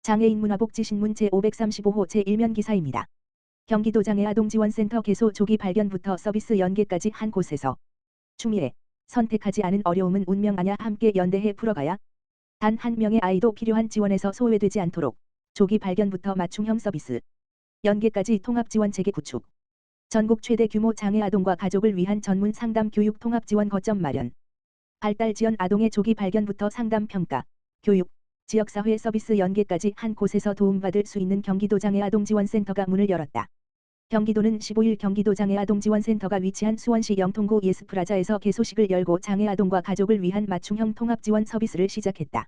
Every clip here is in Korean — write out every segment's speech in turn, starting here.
장애인 문화복지신문 제535호 제1면 기사입니다. 경기도 장애아동지원센터 개소 조기 발견부터 서비스 연계까지 한 곳에서 추미애, 선택하지 않은 어려움은 운명 아냐 함께 연대해 풀어가야 단 한 명의 아이도 필요한 지원에서 소외되지 않도록 조기 발견부터 맞춤형 서비스 연계까지 통합지원체계 구축 전국 최대 규모 장애아동과 가족을 위한 전문 상담 교육 통합지원 거점 마련 발달 지원 아동의 조기 발견부터 상담 평가, 교육, 지역사회 서비스 연계까지 한 곳에서 도움받을 수 있는 경기도 장애아동지원센터가 문을 열었다. 경기도는 15일 경기도 장애아동지원센터가 위치한 수원시 영통구 예스프라자에서 개소식을 열고 장애아동과 가족을 위한 맞춤형 통합지원 서비스를 시작했다.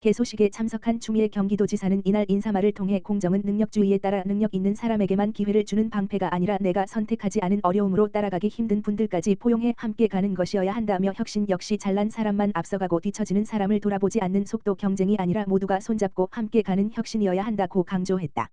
개소식에 참석한 추미애 경기도지사는 이날 인사말을 통해 공정은 능력주의에 따라 능력 있는 사람에게만 기회를 주는 방패가 아니라 내가 선택하지 않은 어려움으로 따라가기 힘든 분들까지 포용해 함께 가는 것이어야 한다며 혁신 역시 잘난 사람만 앞서가고 뒤처지는 사람을 돌아보지 않는 속도 경쟁이 아니라 모두가 손잡고 함께 가는 혁신이어야 한다고 강조했다.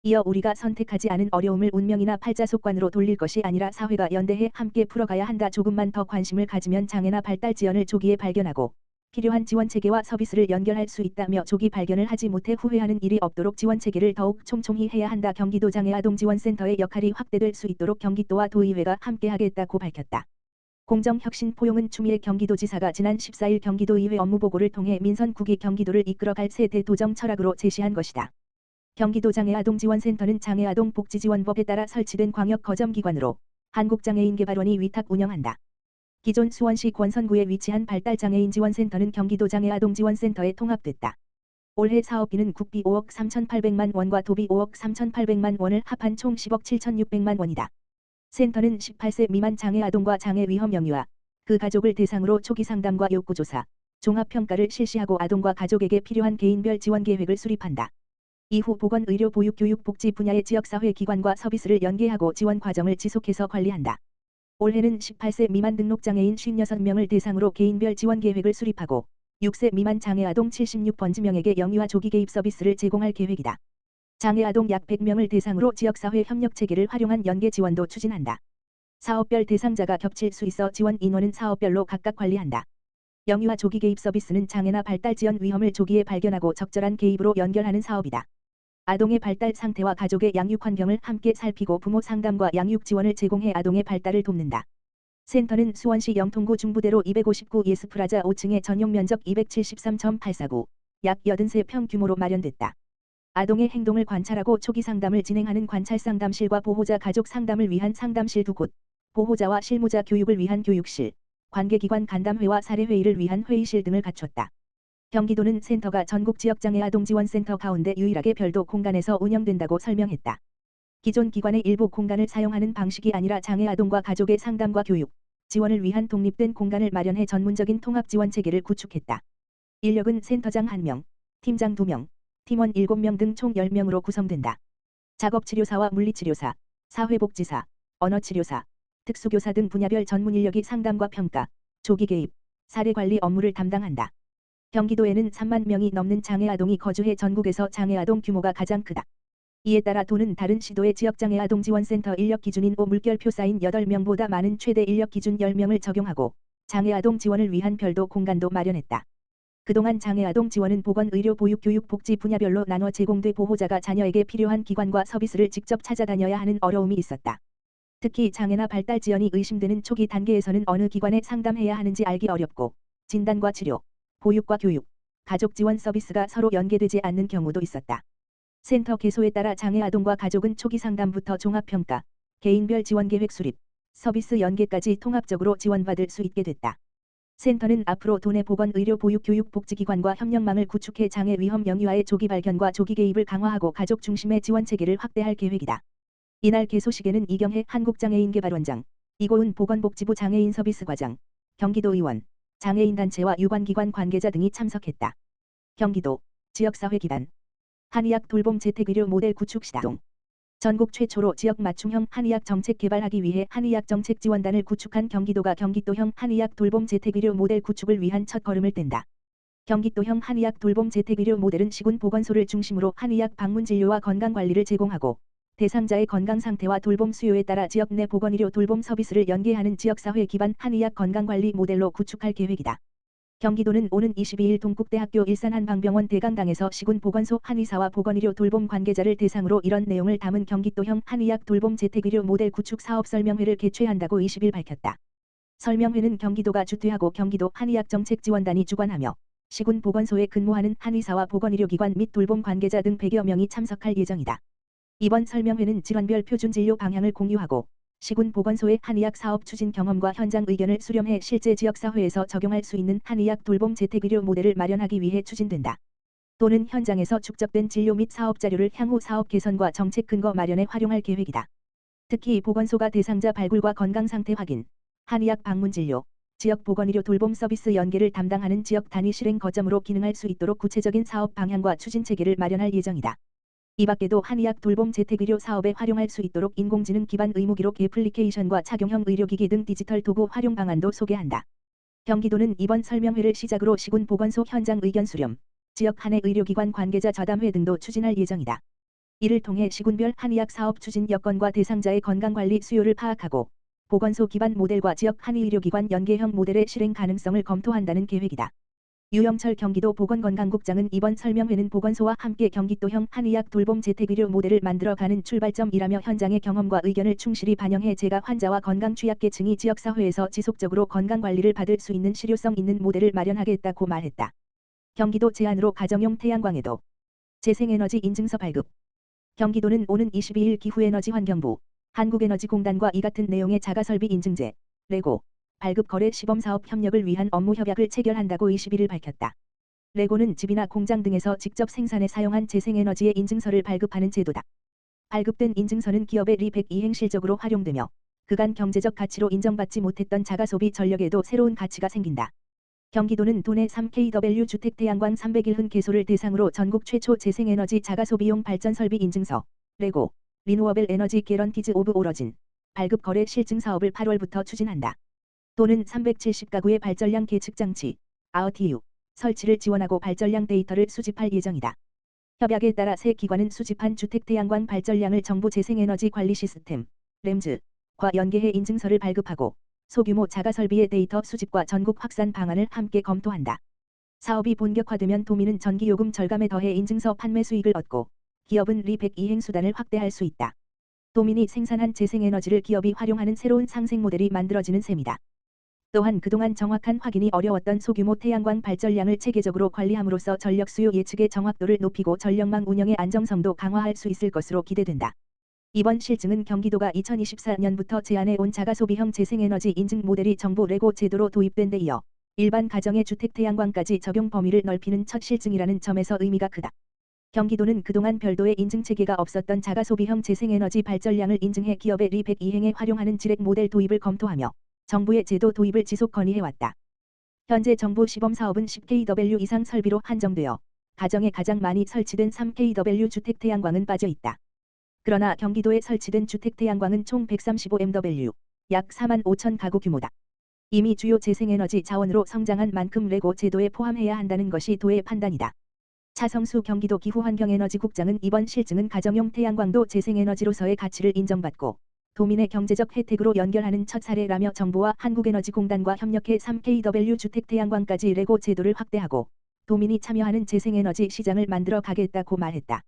이어 우리가 선택하지 않은 어려움을 운명이나 팔자속관으로 돌릴 것이 아니라 사회가 연대해 함께 풀어가야 한다. 조금만 더 관심을 가지면 장애나 발달 지연을 조기에 발견하고 필요한 지원체계와 서비스를 연결할 수 있다며 조기 발견을 하지 못해 후회하는 일이 없도록 지원체계를 더욱 촘촘히 해야 한다. 경기도 장애아동지원센터의 역할이 확대될 수 있도록 경기도와 도의회가 함께하겠다고 밝혔다. 공정혁신 포용은 추미애 경기도지사가 지난 14일 경기도의회 업무보고를 통해 민선 9기 경기도를 이끌어갈 새 대도정 철학으로 제시한 것이다. 경기도 장애아동지원센터는 장애아동 복지지원법에 따라 설치된 광역거점기관으로 한국장애인개발원이 위탁 운영한다. 기존 수원시 권선구에 위치한 발달장애인지원센터는 경기도 장애아동지원센터에 통합됐다. 올해 사업비는 국비 5억 3,800만 원과 도비 5억 3,800만 원을 합한 총 10억 7,600만 원이다. 센터는 18세 미만 장애아동과 장애 위험 영유아, 그 가족을 대상으로 초기 상담과 욕구조사, 종합평가를 실시하고 아동과 가족에게 필요한 개인별 지원계획을 수립한다. 이후 보건, 의료, 보육, 교육, 복지 분야의 지역사회 기관과 서비스를 연계하고 지원 과정을 지속해서 관리한다. 올해는 18세 미만 등록장애인 56명을 대상으로 개인별 지원계획을 수립하고 6세 미만 장애아동 76번지명에게 영유아 조기 개입 서비스를 제공할 계획이다. 장애아동 약 100명을 대상으로 지역사회 협력체계를 활용한 연계 지원도 추진한다. 사업별 대상자가 겹칠 수 있어 지원 인원은 사업별로 각각 관리한다. 영유아 조기 개입 서비스는 장애나 발달 지연 위험을 조기에 발견하고 적절한 개입으로 연결하는 사업이다. 아동의 발달 상태와 가족의 양육 환경을 함께 살피고 부모 상담과 양육 지원을 제공해 아동의 발달을 돕는다. 센터는 수원시 영통구 중부대로 259 예스프라자 5층에 전용 면적 273.849, 약 83평 규모로 마련됐다. 아동의 행동을 관찰하고 초기 상담을 진행하는 관찰상담실과 보호자 가족 상담을 위한 상담실 2곳, 보호자와 실무자 교육을 위한 교육실, 관계기관 간담회와 사례회의를 위한 회의실 등을 갖췄다. 경기도는 센터가 전국 지역장애아동지원센터 가운데 유일하게 별도 공간에서 운영된다고 설명했다. 기존 기관의 일부 공간을 사용하는 방식이 아니라 장애아동과 가족의 상담과 교육, 지원을 위한 독립된 공간을 마련해 전문적인 통합지원체계를 구축했다. 인력은 센터장 1명, 팀장 2명, 팀원 7명 등 총 10명으로 구성된다. 작업치료사와 물리치료사, 사회복지사, 언어치료사, 특수교사 등 분야별 전문 인력이 상담과 평가, 조기 개입, 사례관리 업무를 담당한다. 경기도에는 3만 명이 넘는 장애아동이 거주해 전국에서 장애아동 규모가 가장 크다. 이에 따라 도는 다른 시도의 지역장애아동지원센터 인력 기준인 5 물결표 쌓인 8명보다 많은 최대 인력 기준 10명을 적용하고 장애아동 지원을 위한 별도 공간도 마련했다. 그동안 장애아동 지원은 보건, 의료, 보육, 교육, 복지 분야별로 나눠 제공돼 보호자가 자녀에게 필요한 기관과 서비스를 직접 찾아다녀야 하는 어려움이 있었다. 특히 장애나 발달 지연이 의심되는 초기 단계에서는 어느 기관에 상담해야 하는지 알기 어렵고 진단과 치료, 보육과 교육, 가족 지원 서비스가 서로 연계되지 않는 경우도 있었다. 센터 개소에 따라 장애아동과 가족은 초기 상담부터 종합평가, 개인별 지원계획 수립, 서비스 연계까지 통합적으로 지원받을 수 있게 됐다. 센터는 앞으로 도내 보건, 의료, 보육, 교육, 복지기관과 협력망을 구축해 장애 위험 영유아의 조기 발견과 조기 개입을 강화하고 가족 중심의 지원체계를 확대할 계획이다. 이날 개소식에는 이경혜 한국장애인개발원장, 이고은 보건복지부 장애인서비스과장, 경기도의원, 장애인단체와 유관기관 관계자 등이 참석했다. 경기도 지역사회기반 한의학 돌봄 재택의료 모델 구축 시동. 전국 최초로 지역 맞춤형 한의학 정책 개발하기 위해 한의학 정책 지원단을 구축한 경기도가 경기도형 한의학 돌봄 재택의료 모델 구축을 위한 첫 걸음을 뗀다. 경기도형 한의학 돌봄 재택의료 모델은 시군 보건소를 중심으로 한의학 방문 진료와 건강관리를 제공하고 대상자의 건강 상태와 돌봄 수요에 따라 지역 내 보건의료 돌봄 서비스를 연계하는 지역사회 기반 한의학 건강관리 모델로 구축할 계획이다. 경기도는 오는 22일 동국대학교 일산한방병원 대강당에서 시군보건소 한의사와 보건의료 돌봄 관계자를 대상으로 이런 내용을 담은 경기도형 한의학 돌봄 재택의료 모델 구축 사업 설명회를 개최한다고 20일 밝혔다. 설명회는 경기도가 주최하고 경기도 한의학정책지원단이 주관하며 시군보건소에 근무하는 한의사와 보건의료기관 및 돌봄 관계자 등 100여 명이 참석할 예정이다. 이번 설명회는 질환별 표준 진료 방향을 공유하고 시군보건소의 한의학 사업 추진 경험과 현장 의견을 수렴해 실제 지역사회에서 적용할 수 있는 한의학 돌봄 재택의료 모델을 마련하기 위해 추진된다. 또는 현장에서 축적된 진료 및 사업 자료를 향후 사업 개선과 정책 근거 마련에 활용할 계획이다. 특히 보건소가 대상자 발굴과 건강 상태 확인, 한의학 방문 진료, 지역 보건의료 돌봄 서비스 연계를 담당하는 지역 단위 실행 거점으로 기능할 수 있도록 구체적인 사업 방향과 추진 체계를 마련할 예정이다. 이 밖에도 한의학 돌봄 재택의료 사업에 활용할 수 있도록 인공지능 기반 의무기록 애플리케이션과 착용형 의료기기 등 디지털 도구 활용 방안도 소개한다. 경기도는 이번 설명회를 시작으로 시군보건소 현장 의견 수렴, 지역 한해 의료기관 관계자 좌담회 등도 추진할 예정이다. 이를 통해 시군별 한의학 사업 추진 여건과 대상자의 건강관리 수요를 파악하고 보건소 기반 모델과 지역 한의의료기관 연계형 모델의 실행 가능성을 검토한다는 계획이다. 유영철 경기도 보건건강국장은 이번 설명회는 보건소와 함께 경기도형 한의학 돌봄 재택의료 모델을 만들어가는 출발점이라며 현장의 경험과 의견을 충실히 반영해 재가 환자와 건강 취약계층이 지역사회에서 지속적으로 건강관리를 받을 수 있는 실효성 있는 모델을 마련하겠다고 말했다. 경기도 제안으로 가정용 태양광에도 재생에너지 인증서 발급. 경기도는 오는 22일 기후에너지환경부, 한국에너지공단과 이 같은 내용의 자가설비 인증제, 레고, 발급 거래 시범사업 협력을 위한 업무 협약을 체결한다고 21일 밝혔다. 레고는 집이나 공장 등에서 직접 생산해 사용한 재생에너지의 인증서를 발급하는 제도다. 발급된 인증서는 기업의 리백 이행 실적으로 활용되며 그간 경제적 가치로 인정받지 못했던 자가소비 전력에도 새로운 가치가 생긴다. 경기도는 도내 3kW 주택 태양광 301흔 개소를 대상으로 전국 최초 재생에너지 자가소비용 발전설비 인증서, 레고, 리누어벨 에너지 개런티즈 오브 오러진, 발급 거래 실증 사업을 8월부터 추진한다. 또는 370가구의 발전량 계측 장치, RTU, 설치를 지원하고 발전량 데이터를 수집할 예정이다. 협약에 따라 새 기관은 수집한 주택 태양광 발전량을 정부 재생에너지 관리 시스템, 램즈과 연계해 인증서를 발급하고 소규모 자가설비의 데이터 수집과 전국 확산 방안을 함께 검토한다. 사업이 본격화되면 도민은 전기요금 절감에 더해 인증서 판매 수익을 얻고 기업은 리백 이행 수단을 확대할 수 있다. 도민이 생산한 재생에너지를 기업이 활용하는 새로운 상생 모델이 만들어지는 셈이다. 또한 그동안 정확한 확인이 어려웠던 소규모 태양광 발전량을 체계적으로 관리함으로써 전력 수요 예측의 정확도를 높이고 전력망 운영의 안정성도 강화할 수 있을 것으로 기대된다. 이번 실증은 경기도가 2024년부터 제안해 온 자가소비형 재생에너지 인증 모델이 정부 레고 제도로 도입된 데 이어 일반 가정의 주택 태양광까지 적용 범위를 넓히는 첫 실증이라는 점에서 의미가 크다. 경기도는 그동안 별도의 인증 체계가 없었던 자가소비형 재생에너지 발전량을 인증해 기업의 리백 이행에 활용하는 지렉 모델 도입을 검토하며 정부의 제도 도입을 지속 건의해왔다. 현재 정부 시범사업은 10kW 이상 설비로 한정되어 가정에 가장 많이 설치된 3kW 주택 태양광은 빠져 있다. 그러나 경기도에 설치된 주택 태양광은 총 135MW, 약 4만 5천 가구 규모다. 이미 주요 재생에너지 자원으로 성장한 만큼 레고 제도에 포함해야 한다는 것이 도의 판단이다. 차성수 경기도 기후환경에너지국장은 이번 실증은 가정용 태양광도 재생에너지로서의 가치를 인정받고 도민의 경제적 혜택으로 연결하는 첫 사례라며 정부와 한국에너지공단과 협력해 3kW 주택 태양광까지 레고 제도를 확대하고 도민이 참여하는 재생에너지 시장을 만들어 가겠다고 말했다.